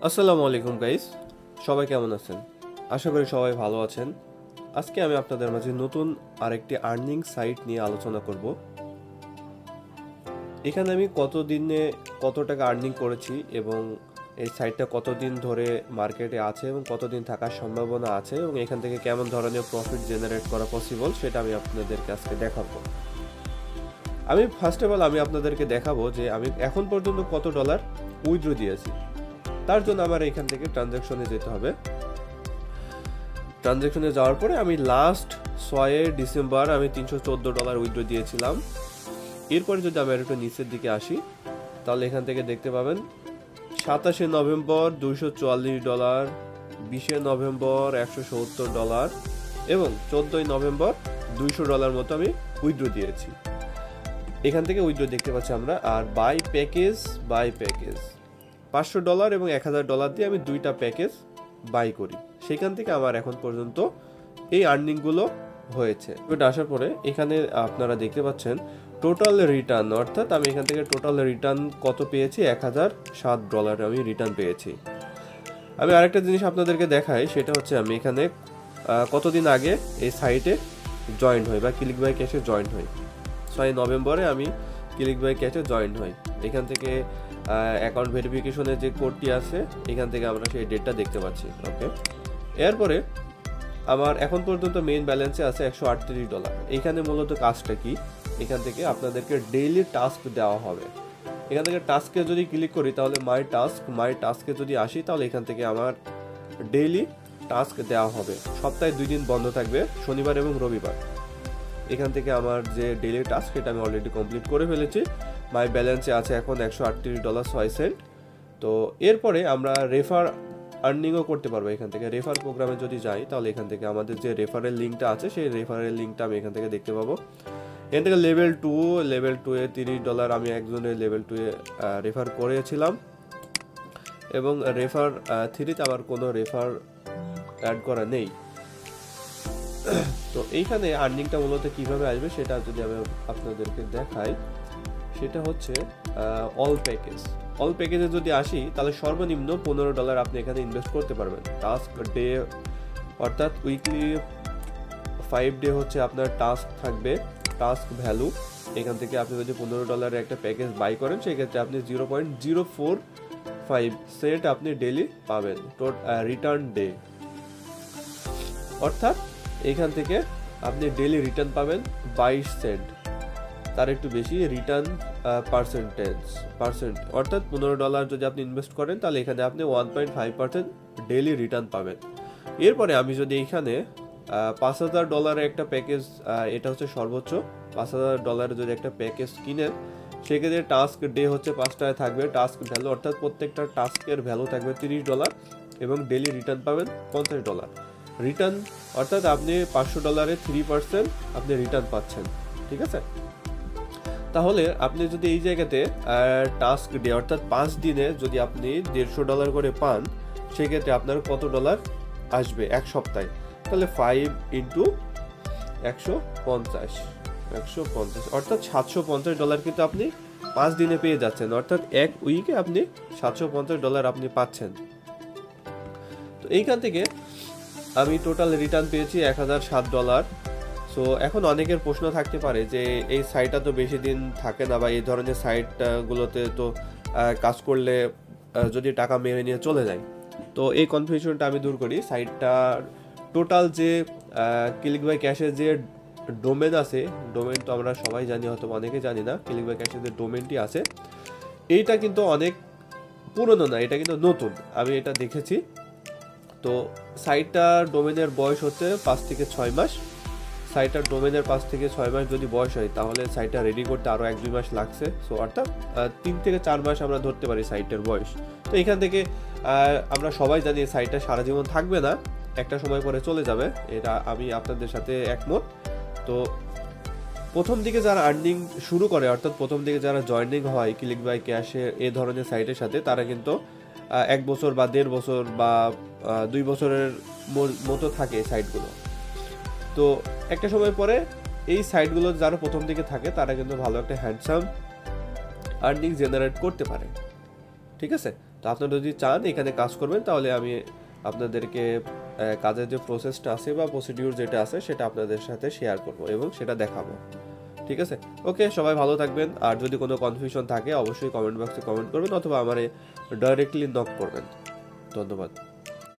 আসসালামু আলাইকুম গাইস, সবাই কেমন আছেন? আশা করি সবাই ভালো আছেন। আজকে আমি আপনাদের মাঝে নতুন আরেকটি আর্নিং সাইট নিয়ে আলোচনা করব। এখানে আমি কতদিনে কত টাকা আর্নিং করেছি এবং এই সাইটটা কতদিন ধরে মার্কেটে আছে এবং কতদিন থাকার সম্ভাবনা আছে এবং এখান থেকে কেমন ধরনের প্রফিট জেনারেট করা পসিবল সেটা আমি আপনাদেরকে আজকে দেখাবো। আমি ফার্স্ট অফ অল আপনাদেরকে দেখাবো যে আমি এখন পর্যন্ত কত ডলার উইথড্র দিয়েছি। তার জন্য আমার এখান থেকে ট্রানজ্যাকশনে যেতে হবে। ট্রানজ্যাকশনে যাওয়ার পরে আমি লাস্ট 6 ডিসেম্বর আমি $314 উইথড্র দিয়েছিলাম। এরপরে যদি আমি একটু নিচের দিকে আসি তাহলে এখান থেকে দেখতে পাবেন 27 নভেম্বর $244, 20 নভেম্বর $170 এবং 14 নভেম্বর $200 মতো আমি উইথড্র দিয়েছি। এখান থেকে উইথড্র দেখতে পাচ্ছি আমরা। আর বাই প্যাকেজ $500 এবং $1000 দিয়ে আমি দুইটা প্যাকেজ বাই করি। সেখান থেকে আমার এখন পর্যন্ত এই আর্নিংগুলো হয়েছে। এটা আসার পরে এখানে আপনারা দেখতে পাচ্ছেন টোটাল রিটার্ন, অর্থাৎ আমি এখান থেকে টোটাল রিটার্ন কত পেয়েছি, $1007 আমি রিটার্ন পেয়েছি। আমি আরেকটা জিনিস আপনাদেরকে দেখাই, সেটা হচ্ছে আমি এখানে কতদিন আগে এই সাইটে জয়েন হই বা ক্লিক বাই ক্যাশে জয়েন হই। 6 নভেম্বরে আমি ক্লিক বাই ক্যাশে জয়েন হই। এখান থেকে অ্যাকাউন্ট ভেরিফিকেশনের যে কোডটি আছে এখান থেকে আমরা সেই ডেটটা দেখতে পাচ্ছি। ওকে, এরপরে আমার এখন পর্যন্ত মেইন ব্যালেন্সে আছে $138। এখানে মূলত কাজটা কি, এখান থেকে আপনাদেরকে ডেইলি টাস্ক দেওয়া হবে। এখান থেকে টাস্কে যদি ক্লিক করি তাহলে মাই টাস্কে যদি আসি তাহলে এখান থেকে আমার ডেইলি টাস্ক দেওয়া হবে। সপ্তাহে 2 দিন বন্ধ থাকবে, শনিবার এবং রবিবার। এখান থেকে আমার যে ডেইলি টাস্ক সেটা আমি অলরেডি কমপ্লিট করে ফেলেছি। মাই ব্যালেন্সে আছে এখন $138.06। তো এরপরে আমরা রেফার আর্নিংও করতে পারবো। এখান থেকে রেফার প্রোগ্রামে যদি যাই তাহলে এখান থেকে আমাদের যে রেফারের লিঙ্কটা আছে সেই রেফারের লিঙ্কটা আমি এখান থেকে দেখতে পাবো। এখান থেকে লেভেল 2 এ $30 আমি একজনের লেভেল 2 এ রেফার করেছিলাম এবং রেফার 3 তে আমার কোনো রেফার অ্যাড করা নেই। তো এইখানে আর্নিংটা মূলত কিভাবে আসবে সেটা যদি আমি আপনাদেরকে দেখাই, সেটা হচ্ছে অল প্যাকেজে যদি আসি তাহলে সর্বনিম্ন $15 আপনি এখানে ইনভেস্ট করতে পারবেন। টাস্ক ডে অর্থাৎ উইকলি 5 ডে হচ্ছে আপনার টাস্ক থাকবে, টাস্ক ভ্যালু। এখান থেকে আপনি যদি $15 একটা প্যাকেজ বাই করেন সেক্ষেত্রে আপনি 0.045 সেন্ট আপনি ডেলি পাবেন রিটার্ন ডে। অর্থাৎ এখান থেকে আপনি ডেলি রিটার্ন পাবেন 22 সেন্ট, তার একটু বেশি রিটার্ন পার্সেন্ট। অর্থাৎ $15 যদি আপনি ইনভেস্ট করেন তাহলে এখানে আপনি 1.5% ডেলি রিটার্ন পাবেন। এরপরে আমি যদি এখানে $5000 একটা প্যাকেজ, এটা হচ্ছে সর্বোচ্চ, $5000 যদি একটা প্যাকেজ কিনেন সেক্ষেত্রে টাস্ক ডে হচ্ছে 5টায় থাকবে, টাস্ক ভ্যালু অর্থাৎ প্রত্যেকটা টাস্কের ভ্যালু থাকবে $30 এবং ডেলি রিটার্ন পাবেন $50। রিটার্ন অর্থাৎ আপনি $500 3% আপনি রিটার্ন পাচ্ছেন। ঠিক আছে, তাহলে আপনি যদি এই জায়গাতে টাস্ক ডে অর্থাৎ 5 দিনে যদি আপনি $150 করে পান সেক্ষেত্রে আপনার কত ডলার আসবে এক সপ্তাহে, তাহলে 5 ইন্টু 150 অর্থাৎ $750 কিন্তু আপনি 5 দিনে পেয়ে যাচ্ছেন। অর্থাৎ এক উইকে আপনি $750 আপনি পাচ্ছেন। তো এইখান থেকে আমি টোটাল রিটার্ন পেয়েছি $1007। সো এখন অনেকের প্রশ্ন থাকতে পারে যে এই সাইটটা তো বেশি দিন থাকে না বা এই ধরনের সাইটগুলোতে তো কাজ করলে যদি টাকা মেরে নিয়ে চলে যায়। তো এই কনফিউশনটা আমি দূর করি। সাইটটার টোটাল যে ক্লিক বাই ক্যাশের যে ডোমেন আছে, ডোমেন তো আমরা সবাই জানি, হয়তো অনেকে জানি না, ক্লিক বাই ক্যাশের যে ডোমেনটি আছে এইটা কিন্তু অনেক পুরনো না, এটা কিন্তু নতুন, আমি এটা দেখেছি। তো সাইটটার ডোমেনের বয়স হচ্ছে 5 থেকে 6 মাস। সাইটটার ডোমেনের 5 থেকে 6 মাস যদি বয়স হয় তাহলে সাইটটা রেডি করতে আরও 1-2 মাস লাগছে। সো অর্থাৎ 3 থেকে 4 মাস আমরা ধরতে পারি সাইটের বয়স। তো এখান থেকে আমরা সবাই জানি সাইটটা সারা জীবন থাকবে না, একটা সময় পরে চলে যাবে, এটা আমি আপনাদের সাথে একমত। তো প্রথম দিকে যারা আর্নিং শুরু করে অর্থাৎ প্রথম দিকে যারা জয়েনিং হয় ক্লিক বাই ক্যাশে এ ধরনের সাইটের সাথে, তারা কিন্তু 1 বছর বা 1.5 বছর বা 2 বছরের মতো থাকে এই সাইটগুলো। তো একটা সময় পরে এই সাইটগুলো যারা প্রথম দিকে থাকে তারা কিন্তু ভালো একটা হ্যান্ডসাম আর্নিং জেনারেট করতে পারে। ঠিক আছে, তো আপনারা যদি চান এখানে কাজ করবেন তাহলে আমি আপনাদেরকে কাজের যে প্রসেসটা আছে বা প্রসিডিউর যেটা আছে সেটা আপনাদের সাথে শেয়ার করব এবং সেটা দেখাবো। ঠিক আছে, ওকে, সবাই ভালো থাকবেন। আর যদি কোনো কনফিউশন থাকে অবশ্যই কমেন্ট বক্সে কমেন্ট করবেন অথবা আমারে ডাইরেক্টলি নক করবেন। ধন্যবাদ।